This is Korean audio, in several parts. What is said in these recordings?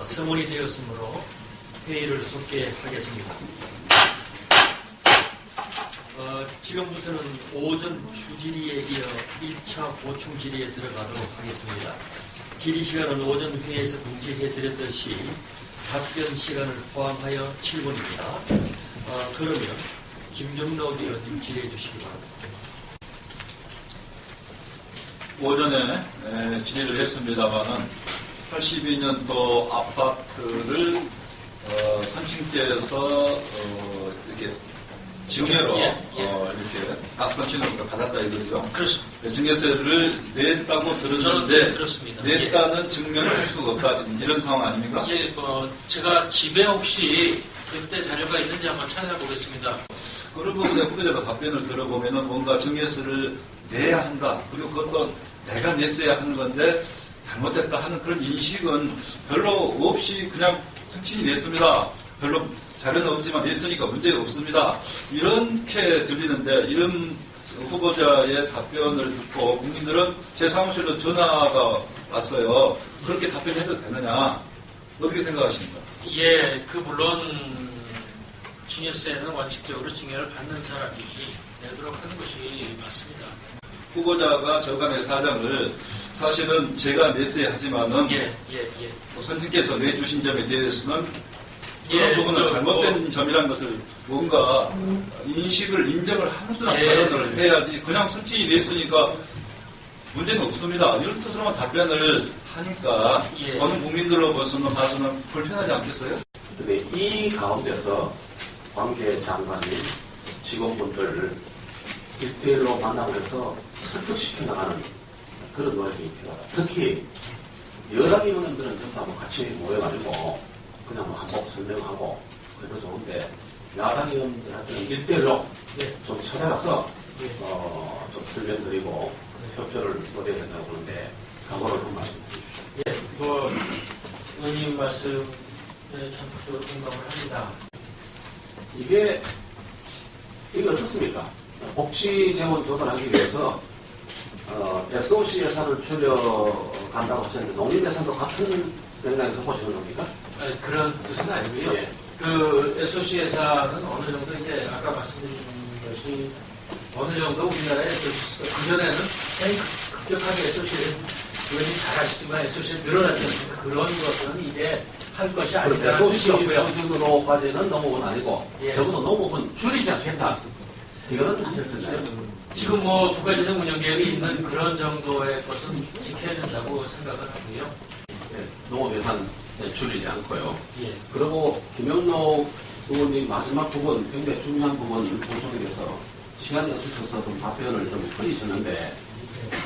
성원이 되었으므로 회의를 속개하겠습니다. 지금부터는 오전 주질의에 이어 1차 보충 질의에 들어가도록 하겠습니다. 질의 시간은 오전 회의에서 공지해드렸듯이 답변 시간을 포함하여 7분입니다. 그러면 김영록 의원님 질의해 주시기 바랍니다. 오전에 질의를 했습니다마는 82년도 아파트를 선친께서 이렇게 증여로 이렇게 앞선친으로 받았다 이거죠. 그렇습니다. 증여세를 냈다고 들었는데 들었습니다. 냈다는 증명을 할 수가 없다 지금 이런 상황 아닙니까? 예, 제가 집에 혹시 그때 자료가 있는지 한번 찾아보겠습니다. 그런 부분에 후보자가 답변을 들어보면은 뭔가 증여세를 내야 한다. 그리고 그것도 내가 냈어야 하는 건데 잘못됐다 하는 그런 인식은 별로 없이 그냥 선친이 냈습니다. 별로 자료는 없지만 냈으니까 문제가 없습니다. 이렇게 들리는데 이런 후보자의 답변을 듣고 국민들은 제 사무실로 전화가 왔어요. 그렇게 답변해도 되느냐? 어떻게 생각하십니까? 예, 물론 증여세는 원칙적으로 증여를 받는 사람이 내도록 하는 것이 맞습니다. 후보자가 저간의 사정을 사실은 제가 냈어야 하지만은 선진께서 내주신 점에 대해서는 그런 부분은 잘못된 점이라는 것을 뭔가 인식을 인정을 하는 듯한 발언을 해야지 그냥 선진이 냈으니까 문제는 없습니다. 이런 뜻으로만 답변을 하니까 어느 국민들로서는 봐서는 불편하지 않겠어요? 근데 이 가운데서 관계 장관님, 직원분들을 1대1로 만나고 해서 설득시켜 나가는 그런 노력이 필요하다. 특히 여당 의원님들은 전부 같이 모여가지고 그냥 한번 설명하고 그래도 좋은데 야당 의원님들한테는 1대1로 좀 찾아가서 좀 설명드리고 협조를 노려야 된다고 보는데 각오를 좀 말씀해 주십시오. 의원님 말씀에 전폭적으로 공감을 합니다. 이게 어떻습니까? 복지 재원 조달하기 위해서 SOC 예산을 줄여간다고 하셨는데 농림 예산도 같은 맥락에서 보시는 겁니까? 아니, 그런 뜻은 아니고요. SOC 예산은 어느 정도 이제 아까 말씀드린 것이 어느 정도 우리나라에 그전에는 급격하게 SOC를 의원님 잘 아시지만 SOC를 늘어났지 않습니까? 그런 것은 이제 할 것이 아니다. SOC 수준으로까지는 넘어은 아니고 적어도 넘어은 줄이지 않겠다. 이거는 하셨잖아요. 지금 국가재정 운영계획이 있는 그런 정도의 것은 지켜야 된다고 생각을 하고요. 농업 예산 줄이지 않고요. 그리고 김영록 의원님 마지막 부분 굉장히 중요한 부분 보충해서 시간이 없으셔서 좀 답변을 좀 흘리셨는데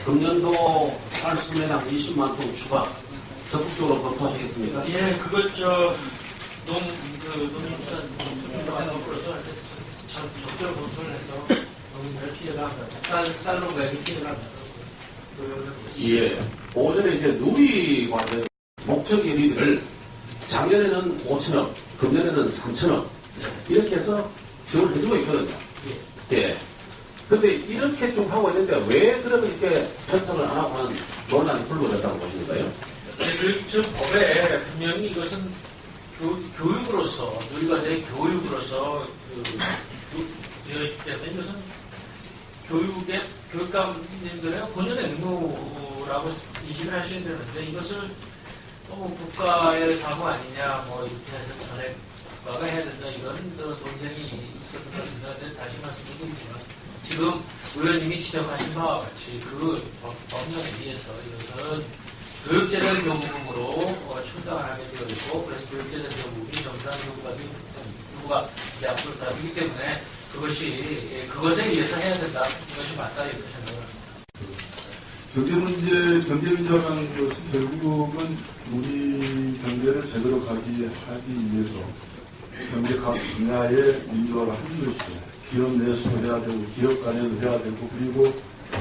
금년도 쌀 수매량 20만 톤 추가 적극적으로 검토하시겠습니까? 농림수산부로서 적절히 검토를 해서 농민들의 피해가 쌀농가에게 피해가 오전에 이제 누리 관련 목적 예비비를 작년에는 5천억, 금년에는 3천억 이렇게 해서 지원을 해주고 있거든요. 그런데 이렇게 쭉 하고 있는데 왜 그러면 이렇게 편성을 안 하고 하는 논란이 불거졌다고 보시는가요? 법에 분명히 이것은 교육으로서 누리과제의 교육으로서 되어 있기 때문에 이것은 교육감님들의 본연의 의무라고 인식을 하셔야 되는데 이것을 국가의 사무 아니냐 이렇게 해서 전에 국가가 해야 된다 이런 논쟁이 있었던 것 같습니다. 다시 말씀드리지만 지금 의원님이 지적하신 바와 같이 그 법령에 의해서 이것은 교육재정 교부금으로 충당하게 되어 있고 그래서 교육재정 교부금이 정상 교부가 이제 앞으로 나오기 때문에 그것에 의해서 해야 된다. 이것이 맞다 이렇게 생각을 합니다. 경제문제라는 것은 결국은 우리 경제를 제대로 하기 위해서 경제 각 분야의 민주화를 하는 것이죠. 기업 내에서 해야 되고 기업 간에도 해야 되고 그리고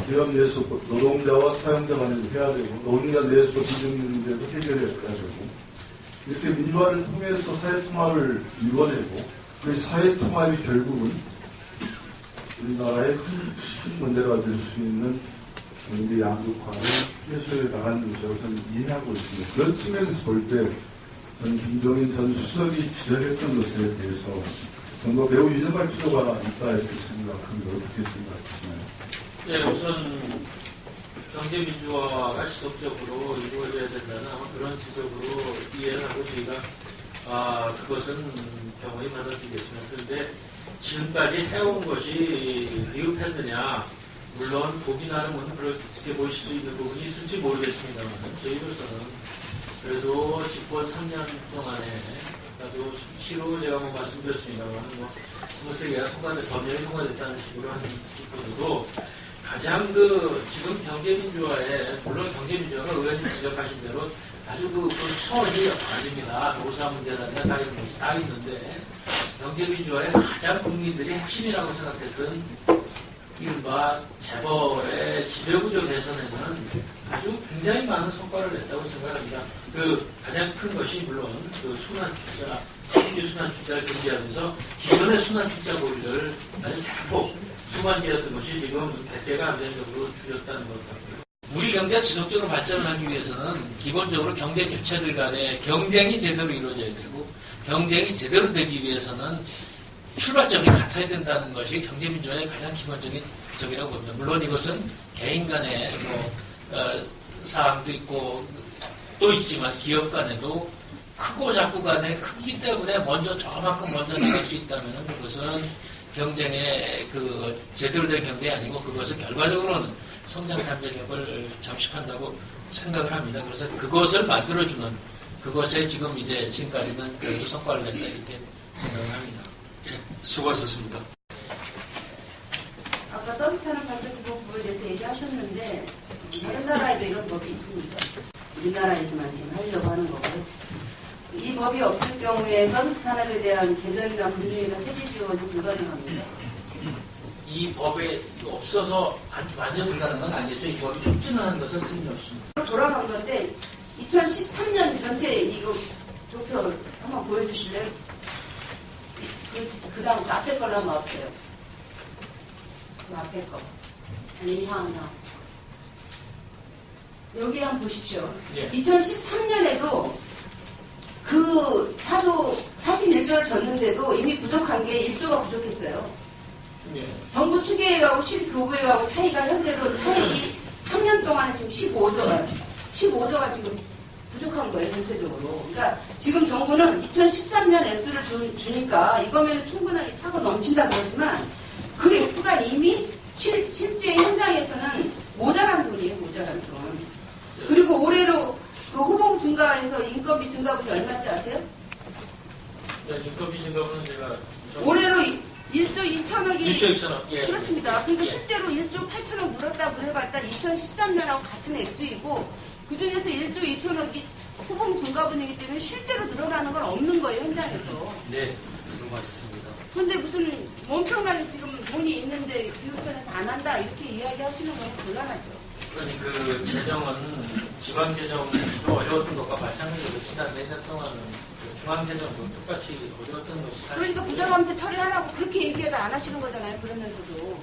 기업 내에서 노동자와 사용자 간에도 해야 되고 노동자 내에서 비정규직에도 해결해야 되고 이렇게 민주화를 통해서 사회통합을 이뤄내고 그 사회통합이 결국은 우리나라의 큰 문제가 될 수 있는 경제 양극화를 해소해 나가는 것이라고 저는 이해하고 있습니다. 그런 측면에서 볼 때 전 김종인 전 수석이 지적했던 것에 대해서 정말 매우 유념할 필요가 있다 이렇게 생각합니다. 어떻게 생각하시나요? 네, 우선 경제민주화가 지속적으로 이루어져야 된다는 아마 그런 지적으로 이해를 하고 저희가 그것은 경험이 받아들이겠습니다. 그런데 지금까지 해온 것이 미흡했느냐, 물론 보기 나름은 그렇게 보일 수 있는 부분이 있을지 모르겠습니다만 저희로서는 그래도 집권 3년 동안에 아주 수치로 제가 말씀드렸습니다만 23개가 법령이 통과됐다는 식으로 하는 것보다도 가장 지금 경제민주화에, 물론 경제민주화가 의원님 지적하신 대로 아주 그 차원이 다릅니다. 노사 문제라든가 다른 것이 다 있는데, 경제민주화의 가장 국민들이 핵심이라고 생각했던 이른바 재벌의 지배구조 개선에는 아주 굉장히 많은 성과를 냈다고 생각합니다. 가장 큰 것이 물론 순환투자, 신규 순환투자를 금지하면서 기존의 순환투자 고리를 아주 대폭 수만기였던 것이 지금 100개가 안정적으로 줄였다는 것 같고요. 우리 경제가 지속적으로 발전을 하기 위해서는 기본적으로 경제 주체들 간의 경쟁이 제대로 이루어져야 되고, 경쟁이 제대로 되기 위해서는 출발점이 같아야 된다는 것이 경제민주화의 가장 기본적인 적이라고 봅니다. 물론 이것은 개인 간의 사항도 있고 또 있지만 기업 간에도 크고 작고 간의 크기 때문에 저만큼 먼저 나갈 수 있다면 그것은 경쟁의 제대로 된 경쟁이 아니고 그것은 결과적으로는 성장 잠재력을 잠식한다고 생각을 합니다. 그래서 그것을 만들어주는, 그것에 지금까지는 그래도 성과를 냈다 이렇게 생각을 합니다. 예, 수고하셨습니다. 아까 서비스 산업 발전 기본법에 대해서 얘기하셨는데 다른 나라에도 이런 법이 있습니다. 우리나라에서만 지금 하려고 하는 거고요. 이 법이 없을 경우에 서비스 산업에 대한 재정이나 분류나 세제 지원이 불가능합니다. 이 법에 없어서 완전 불가능한 건 아니겠죠. 이 법이 촉진하는 것은 틀림없습니다. 돌아간 건데 2013년 전체 이거 도표 한번 보여주실래요? 그 다음 앞에 걸로 한번 와보세요. 그 앞에 거. 아니 이상한 거. 여기 한번 보십시오. 예. 2013년에도 그 사도 41조를 줬는데도 이미 부족한 게 1조가 부족했어요. 예. 정부 추계액하고 실교부액하고 차이가 현재로 차액이 3년 동안에 지금 15조가 지금 부족한 거예요, 전체적으로. 그러니까 지금 정부는 2013년 액수를 주니까 이거면 충분하게 차고 넘친다 그러지만 그 액수가 이미 실제 현장에서는 모자란 돈이에요, 모자란 돈. 그리고 올해로 그 호봉 증가해서 인건비 증가분이 얼마인지 아세요? 네, 인건비 증가분은 제가 올해로 1조 2천억이 1조 2천억. 예. 그렇습니다. 그러니까 예. 실제로 1조 8천억 물었다 물어봤자 2013년하고 같은 액수이고 그 중에서 1조 2천억이 호봉 증가분이기 때문에 실제로 늘어나는 건 없는 거예요, 현장에서. 네, 수고하셨습니다. 근데 무슨 엄청난 지금 돈이 있는데 교육청에서 안 한다 이렇게 이야기하시는 건 곤란하죠. 그러니 재정은 지방재정도 어려웠던 것과 마찬가지로 지난 몇 년 동안은 중앙재정도 똑같이 어려웠던 것이 그러니까 부정감세 처리하라고 그렇게 얘기해도 안 하시는 거잖아요, 그러면서도.